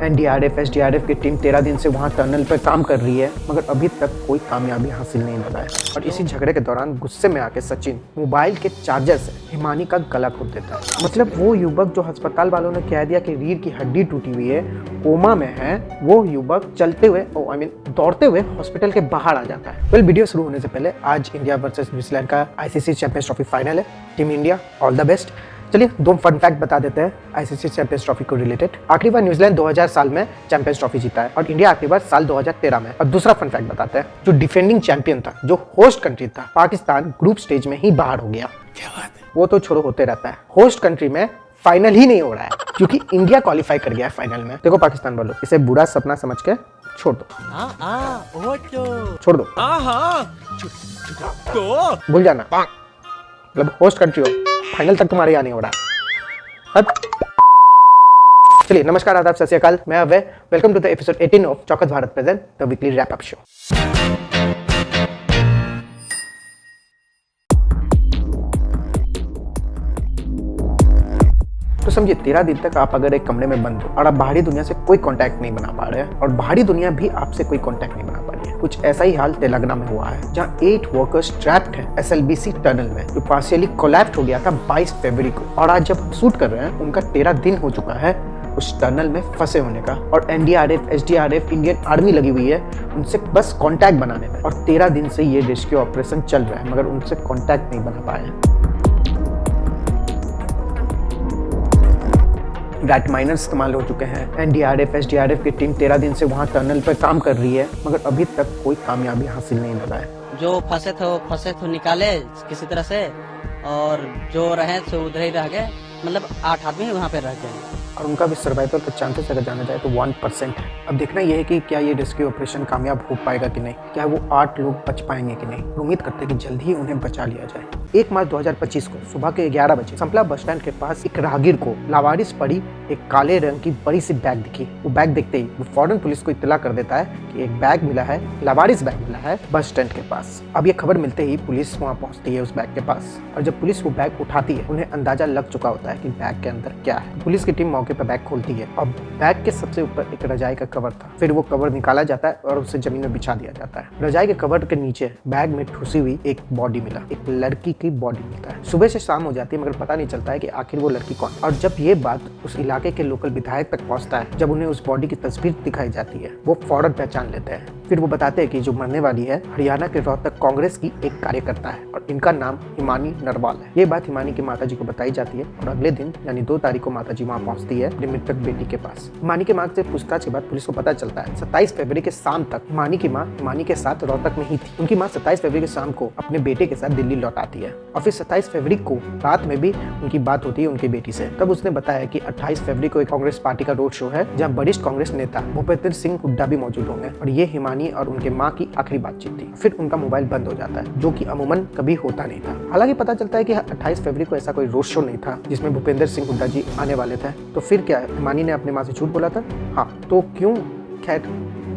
NDRF SDRF की team 13 दिन से वहां टनल पर काम कर रही है, मगर अभी तक कोई कामयाबी हासिल नहीं लगा है। और इसी झगड़े के दौरान गुस्से में आके सचिन मोबाइल के चार्जर से हिमानी का गला घोट देता है। मतलब वो युवक जो अस्पताल वालों ने कह दिया कि रीढ़ की हड्डी टूटी हुई है, कोमा में है, वो युवक चलते हुए दौड़ते हुए हॉस्पिटल के बाहर आ जाता है। वीडियो शुरू होने से पहले आज इंडिया वर्सेस न्यूजीलैंड का आईसीसी चैंपियंस ट्रॉफी फाइनल है। Team India all the best. चलिए दो फन फैक्ट बता देते हैं आईसीसी चैंपियंस ट्रॉफी को रिलेटेड। आखिरी बार न्यूजीलैंड 2000 साल में चैंपियंस ट्रॉफी जीता है और इंडिया आखिरी बार साल 2013 में। और दूसरा फन फैक्ट बताते हैं, जो डिफेंडिंग चैंपियन था, जो होस्ट कंट्री था, पाकिस्तान ग्रुप स्टेज में ही बाहर हो गया। क्या बात है? वो तो छोड़ो, होते रहता है। होस्ट कंट्री में फाइनल ही नहीं हो रहा है क्योंकि इंडिया क्वालिफाई कर गया है फाइनल में। देखो पाकिस्तान वालों, इसे बुरा सपना समझ के छोड़ दो, छोड़ दो, भूल जाना। मतलब होस्ट कंट्री हो, फाइनल तक तुम्हारे यहाँ नहीं हो रहा। चलिए नमस्कार, आदाब, सत श्री अकाल, मैं Abhay. Welcome to the episode 18 of Chaukas Bharat present the weekly wrap up show. तो समझिए 13 दिन तक आप अगर एक कमरे में बंद हो और आप बाहरी दुनिया से कोई कांटेक्ट नहीं बना पा रहे हैं और बाहरी दुनिया भी आपसे कोई कांटेक्ट नहीं बना पा रही है। कुछ ऐसा ही हाल तेलंगाना में हुआ है, जहां 8 वर्कर्स ट्रैप्ड हैं एसएलबीसी टनल में, जो पार्शियली कोलैप्स हो गया था 22 फरवरी को। और आज जब हम शूट कर रहे हैं, उनका 13 दिन हो चुका है उस टनल में फंसे होने का। और एनडीआरएफ एसडीआरएफ इंडियन आर्मी लगी हुई है उनसे बस कांटेक्ट बनाने में। और 13 दिन से ये रेस्क्यू ऑपरेशन चल रहा है, मगर उनसे कांटेक्ट नहीं बना पाए हैं। रैट माइनर इस्तेमाल हो चुके हैं। एनडीआरएफ एसडीआरएफ की टीम 13 दिन से वहां टनल पर काम कर रही है, मगर अभी तक कोई कामयाबी हासिल नहीं लगा है। जो फंसे थे निकाले किसी तरह से, और जो रहे तो उधर ही रह गए। मतलब 8 आदमी वहाँ पे रह गए और उनका भी सर्वाइवल का चांसेस अगर जाना जाए तो 1% है। अब देखना यह है कि क्या ये रेस्क्यू ऑपरेशन कामयाब हो पाएगा कि नहीं, क्या वो 8 लोग बच पाएंगे कि नहीं। उम्मीद करते हैं कि जल्द ही उन्हें बचा लिया जाए। 1 मार्च 2025 को सुबह के 11 बजे संपला बस स्टैंड के पास एक राहगीर को लावारिस पड़ी एक काले रंग की बड़ी सी बैग दिखी। वो बैग देखते ही वो फौरन पुलिस को इत्तला कर देता है कि एक बैग मिला है, लावारिस बैग मिला है बस स्टैंड के पास। अब ये खबर मिलते ही पुलिस वहाँ पहुँचती है उस बैग के पास, और जब पुलिस वो बैग उठाती है, उन्हें अंदाजा लग चुका होता है कि बैग के अंदर क्या है। पुलिस की टीम मौके पर बैग खोलती है। अब बैग के सबसे ऊपर एक रजाई का कवर था। फिर वो कवर निकाला जाता है और उसे जमीन में बिछा दिया जाता है। रजाई के कवर के नीचे बैग में ठुसी हुई एक बॉडी मिला, एक लड़की की बॉडी मिलता है। सुबह से शाम हो जाती है, मगर पता नहीं चलता है कि आखिर वो लड़की कौन। और जब ये बात उस इलाके के लोकल विधायक तक पहुंचता है, जब उन्हें उस बॉडी की तस्वीर दिखाई जाती है, वो फौरन पहचान लेते हैं। फिर वो बताते हैं कि जो मरने वाली है हरियाणा के रोहतक कांग्रेस की एक कार्यकर्ता है और इनका नाम हिमानी नरवाल है। ये बात हिमानी की माताजी को बताई जाती है और अगले दिन यानी 2 तारीख को माताजी वहाँ पहुँचती है अपनी मृतक बेटी के पास। हिमानी के माँ से पूछताछ के बाद पुलिस को पता चलता है 27 फरवरी के शाम तक हिमानी की माँ हिमानी के साथ रोहतक में ही थी। उनकी माँ 27 फरवरी के शाम को अपने बेटे के साथ दिल्ली लौट आती है और फिर 27 फरवरी को रात में भी उनकी बात होती है उनकी बेटी से। तब उसने बताया कि 28 फरवरी को एक कांग्रेस पार्टी का रोड शो है, जहाँ वरिष्ठ कांग्रेस नेता भूपेंद्र सिंह हुड्डा भी मौजूद होंगे और ये हिमानी और उनके माँ की आखिरी बातचीत थी। फिर उनका मोबाइल बंद हो जाता है, जो कि अमूमन कभी होता नहीं था। हालांकि पता चलता है कि 28 फरवरी को ऐसा कोई रोड शो नहीं था जिसमें भूपेंद्र सिंह हुड्डा जी आने वाले थे। तो फिर क्या हिमानी ने अपनी माँ से झूठ बोला था? हाँ, तो क्यों? खैर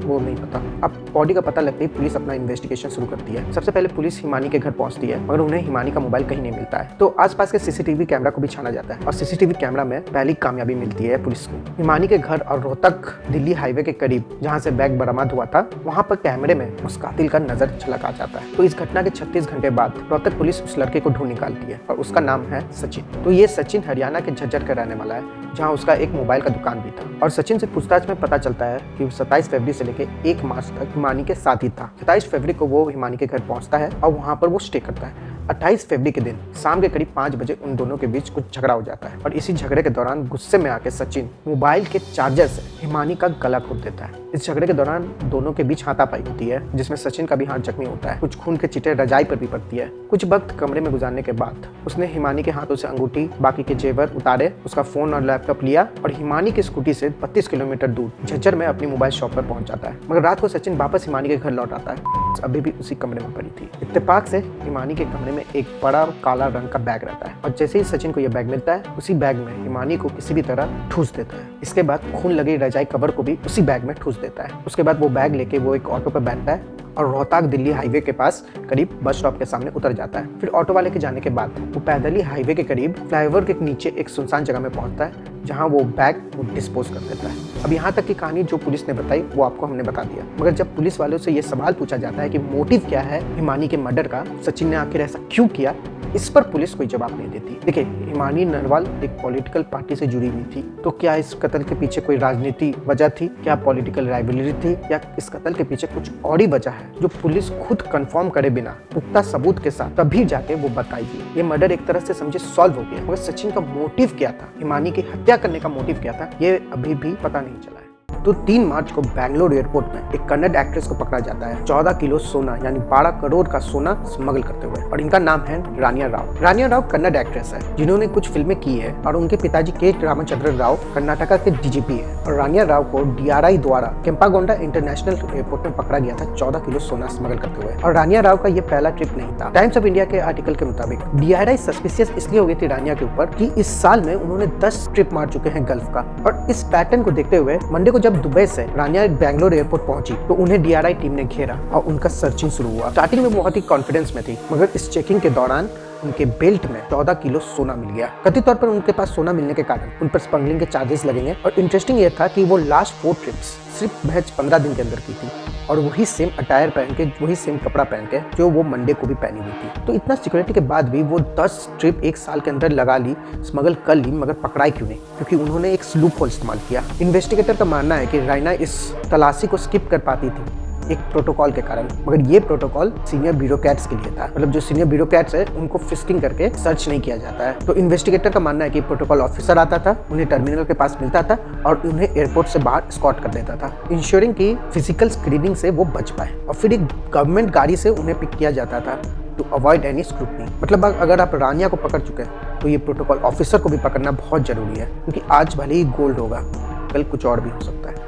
वो नहीं पता। अब बॉडी का पता लगते ही पुलिस अपना इन्वेस्टिगेशन शुरू करती है। सबसे पहले पुलिस हिमानी के घर पहुंचती है, मगर उन्हें हिमानी का मोबाइल कहीं नहीं मिलता है। तो आसपास के सीसीटीवी कैमरा को भी छाना जाता है और सीसीटीवी कैमरा में पहली कामयाबी मिलती है पुलिस को। हिमानी के घर और रोहतक दिल्ली हाईवे के करीब जहाँ से बैग बरामद हुआ था, वहाँ पर कैमरे में उस कातिल का नजर झलक आ जाता है। तो इस घटना के 36 घंटे बाद रोहतक पुलिस उस लड़के को ढूंढ निकालती है और उसका नाम है सचिन। तो ये सचिन हरियाणा के झज्जर का रहने वाला है, जहाँ उसका एक मोबाइल का दुकान भी था। और सचिन से पूछताछ में पता चलता है कि 27 फरवरी से लेकर 1 मार्च तक हिमानी के साथ ही था। 27 फरवरी को वो हिमानी के घर पहुंचता है और वहां पर वो स्टे करता है। 28 फरवरी के दिन शाम के करीब 5 बजे उन दोनों के बीच कुछ झगड़ा हो जाता है और इसी झगड़े के दौरान गुस्से में आके सचिन मोबाइल के चार्जर से हिमानी का गला घोट देता है। इस झगड़े के दौरान दोनों के बीच हाथापाई होती है, जिसमें सचिन का भी हाथ जख्मी होता है। कुछ खून के छींटे रजाई पर भी पड़ती है। कुछ वक्त कमरे में गुजारने के बाद उसने हिमानी के हाथों से अंगूठी, बाकी के जेवर उतारे, उसका फोन और लैपटॉप लिया और हिमानी की स्कूटी से 32 किलोमीटर दूर झज्जर में अपनी मोबाइल शॉप पर पहुंच जाता है। मगर रात को सचिन वापस हिमानी के घर लौट आता है, अभी भी उसी कमरे में पड़ी थी। इत्तेफाक से हिमानी के कमरे में एक बड़ा काला रंग का बैग रहता है और जैसे ही सचिन को यह बैग मिलता है, उसी बैग में हिमानी को किसी भी तरह ठूस देता है। इसके बाद खून लगी रजाई कवर को भी उसी बैग में ठूस देता है। उसके बाद वो बैग लेके वो एक ऑटो पर बैठता है और रोहतक दिल्ली हाईवे के पास करीब बस स्टॉप के सामने उतर जाता है। फिर ऑटो वाले के जाने के बाद वो पैदल ही हाईवे के करीब फ्लाईओवर के नीचे एक सुनसान जगह में पहुंचता है, जहाँ वो बैग वो डिस्पोज कर देता है। अब यहाँ तक की कहानी जो पुलिस ने बताई वो आपको हमने बता दिया, मगर जब पुलिस वालों से ये सवाल पूछा जाता है कि मोटिव क्या है हिमानी के मर्डर का, सचिन ने आखिर ऐसा क्यों किया, इस पर पुलिस कोई जवाब नहीं देती। देखिए, हिमानी नरवाल एक पॉलिटिकल पार्टी से जुड़ी हुई थी, तो क्या इस कत्ल के पीछे कोई राजनीति वजह थी, क्या पॉलिटिकल राइवलरी थी, या इस कत्ल के पीछे कुछ और ही वजह है जो पुलिस खुद कंफर्म करे बिना पुख्ता सबूत के साथ तभी जाके वो बताएगी। ये मर्डर एक तरह से समझे सॉल्व हो गया, मगर सचिन का मोटिव क्या था, हिमानी की हत्या करने का मोटिव क्या था, ये अभी भी पता नहीं चला है। तो 3 मार्च को बेंगलोर एयरपोर्ट में एक कन्नड़ एक्ट्रेस को पकड़ा जाता है 14 किलो सोना यानी 12 करोड़ का सोना स्मगल करते हुए, और इनका नाम है रानिया राव। रानिया राव कन्नड़ एक्ट्रेस है जिन्होंने कुछ फिल्में की है, और उनके पिताजी के रामचंद्र राव कर्नाटका के डीजीपी है। और रानिया राव को डीआरआई द्वारा केम्पागोंडा इंटरनेशनल एयरपोर्ट में पकड़ा गया था 14 किलो सोना स्मगल करते हुए, और रानिया राव का ये पहला ट्रिप नहीं था। टाइम्स ऑफ इंडिया के आर्टिकल के मुताबिक डीआरआई सस्पिशियस इसलिए हो गई थी रानिया के ऊपर कि इस साल में उन्होंने 10 ट्रिप मार चुके हैं गल्फ का, और इस पैटर्न को देखते हुए मंडे को जब दुबई से रानिया बेंगलोर एयरपोर्ट पहुंची तो उन्हें डीआरआई टीम ने घेरा और उनका सर्चिंग शुरू हुआ। स्टार्टिंग में बहुत ही कॉन्फिडेंस में थी, मगर इस चेकिंग के दौरान उनके बेल्ट में 14 किलो सोना मिल गया। कथित तौर पर उनके पास सोना मिलने के कारण उन पर स्मगलिंग के चार्जेस लगेंगे, और इंटरेस्टिंग ये था कि वो लास्ट 4 ट्रिप्स सिर्फ महज 15 दिन के अंदर की थी, और वही सेम अटायर पहन के, वही सेम कपड़ा पहन के जो वो मंडे को भी पहनी हुई थी। तो इतना सिक्योरिटी के बाद भी वो 10 ट्रिप एक साल के अंदर लगा ली, स्मगल कर ली, मगर पकड़ाई क्यों नहीं? क्योंकि उन्होंने एक स्लूप होल इस्तेमाल किया। इन्वेस्टिगेटर का मानना है कि रायना इस तलाशी को स्किप कर पाती थी एक प्रोटोकॉल के कारण, मगर ये प्रोटोकॉल सीनियर ब्यूरोक्रेट्स के लिए था। मतलब जो सीनियर ब्यूरोक्रेट्स है उनको फिस्किंग करके सर्च नहीं किया जाता है। तो इन्वेस्टिगेटर का मानना है कि प्रोटोकॉल ऑफिसर आता था, उन्हें टर्मिनल के पास मिलता था और उन्हें एयरपोर्ट से बाहर स्कॉट कर देता था, इंश्योरिंग की फिजिकल स्क्रीनिंग से वो बच पाए, और फिर एक गवर्नमेंट गाड़ी से उन्हें पिक किया जाता था टू अवॉइड एनी स्क्रूटनी। मतलब अगर आप रानिया को पकड़ चुके हैं तो ये प्रोटोकॉल ऑफिसर को भी पकड़ना बहुत जरूरी है, क्योंकि आज भले ही गोल्ड होगा, कल कुछ और भी हो सकता है।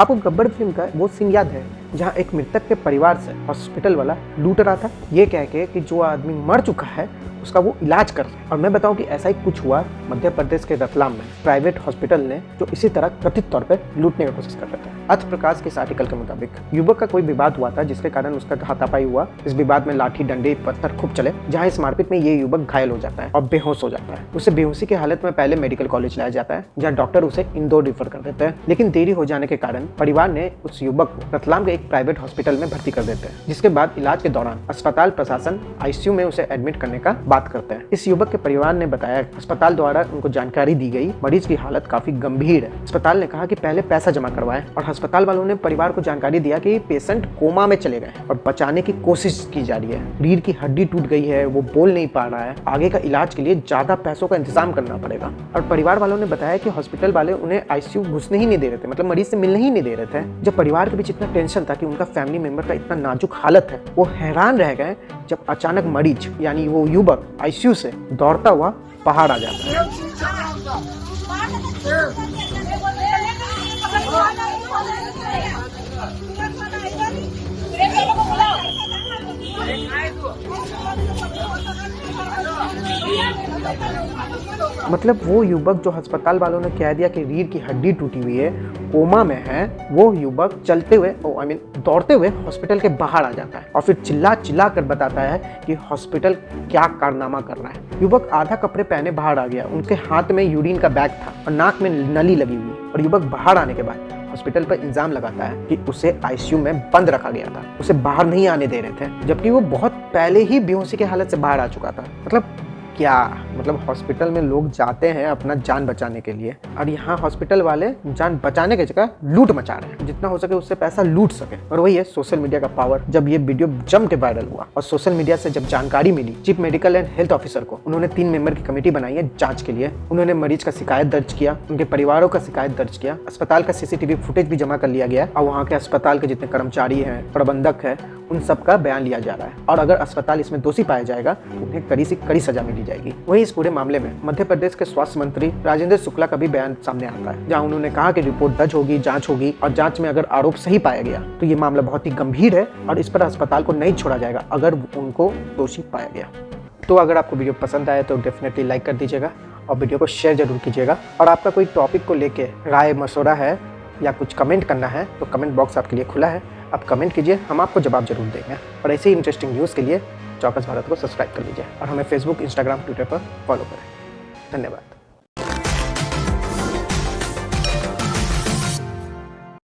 आपको गब्बर फिल्म का वो सीन याद है जहां एक मृतक के परिवार से हॉस्पिटल वाला लूट रहा था, ये कह के कि जो आदमी मर चुका है उसका वो इलाज कर रहे हैं। और मैं बताऊं कि ऐसा ही कुछ हुआ मध्य प्रदेश के रतलाम में। प्राइवेट हॉस्पिटल ने जो इसी तरह कथित तौर पर लूटने की कोशिश कर रहे थे। अर्थ प्रकाश के इस आर्टिकल के मुताबिक युवक का कोई विवाद हुआ था जिसके कारण उसका हाथापाई हुआ। इस विवाद में लाठी डंडे पत्थर खूब चले, जहां इस मारपीट में ये युवक घायल हो जाता है और बेहोश हो जाता है। उसे बेहोशी की हालत में पहले मेडिकल कॉलेज लाया जाता है, जहाँ डॉक्टर उसे इंदौर रिफर कर देते हैं, लेकिन देरी हो जाने के कारण परिवार ने उस युवक को रतलाम के एक प्राइवेट हॉस्पिटल में भर्ती कर देते हैं, जिसके बाद इलाज के दौरान अस्पताल प्रशासन आईसीयू में उसे एडमिट करने का बात करते हैं। इस युवक के परिवार ने बताया अस्पताल द्वारा उनको जानकारी दी गई मरीज की हालत काफी गंभीर है। अस्पताल ने कहा कि पहले पैसा जमा करवाएं, और अस्पताल वालों ने परिवार को जानकारी दिया कि पेशेंट कोमा में चले गए और बचाने की कोशिश की जा रही है। रीढ़ की हड्डी टूट गई है, वो बोल नहीं पा रहा है, आगे का इलाज के लिए ज्यादा पैसों का इंतजाम करना पड़ेगा। और परिवार वालों ने बताया कि हॉस्पिटल वाले उन्हें आईसीयू घुसने ही नहीं दे रहे थे, मतलब मरीज से मिलने ही नहीं दे रहे थे। जब परिवार के बीच इतना टेंशन था कि उनका फैमिली मेंबर का इतना नाजुक हालत है, वो हैरान रह गए जब अचानक मरीज यानी वो युवक आईसीयू से दौड़ता हुआ बाहर आ जाता है। मतलब वो युवक जो अस्पताल वालों ने कह दिया कि रीढ़ की हड्डी टूटी हुई है, कोमा में है, वो युवक चलते हुए दौड़ते हुए हॉस्पिटल के बाहर आ जाता है और फिर चिल्ला चिल्ला कर बताता है कि हॉस्पिटल क्या कारनामा कर रहा है। युवक आधा कपड़े पहने बाहर आ गया, उनके हाथ में यूरिन का बैग था और नाक में नली लगी हुई, और युवक बाहर आने के बाद हॉस्पिटल पर इल्जाम लगाता है कि उसे आईसीयू में बंद रखा गया था, उसे बाहर नहीं आने दे रहे थे, जबकि वो बहुत पहले ही बेहोशी की हालत से बाहर आ चुका था। मतलब हॉस्पिटल में लोग जाते हैं अपना जान बचाने के लिए, और यहाँ हॉस्पिटल वाले जान बचाने की जगह लूट मचा रहे हैं, जितना हो सके उससे पैसा लूट सके। और वही है सोशल मीडिया का पावर। जब ये वीडियो जम के वायरल हुआ और सोशल मीडिया से जब जानकारी मिली, chief medical and health officer को उन्होंने 3 मेंबर की कमेटी बनाई है जांच के लिए। उन्होंने मरीज का शिकायत दर्ज किया, उनके परिवारों का शिकायत दर्ज किया, अस्पताल का सीसीटीवी फुटेज भी जमा कर लिया गया, और वहाँ के अस्पताल के जितने कर्मचारी हैं, प्रबंधक है, उन सब का बयान लिया जा रहा है। और अगर अस्पताल इसमें दोषी पाया जाएगा तो उन्हें कड़ी से कड़ी सजा मिली जाएगी। वहीं इस पूरे मामले में मध्य प्रदेश के स्वास्थ्य मंत्री राजेंद्र शुक्ला का भी बयान सामने आता है, जहां उन्होंने कहा कि रिपोर्ट दर्ज होगी, जांच होगी, और जांच में अगर आरोप सही पाया गया तो ये मामला बहुत ही गंभीर है और इस पर अस्पताल को नहीं छोड़ा जाएगा अगर उनको दोषी पाया गया। तो अगर आपको वीडियो पसंद आए तो डेफिनेटली लाइक कर दीजिएगा और वीडियो को शेयर जरूर कीजिएगा। और आपका कोई टॉपिक को लेके राय मशवरा है या कुछ कमेंट करना है तो कमेंट बॉक्स आपके लिए खुला है, आप कमेंट कीजिए, हम आपको जवाब जरूर देंगे। और ऐसे ही इंटरेस्टिंग न्यूज़ के लिए चौकस भारत को सब्सक्राइब कर लीजिए और हमें फेसबुक, इंस्टाग्राम, ट्विटर पर फॉलो करें। धन्यवाद।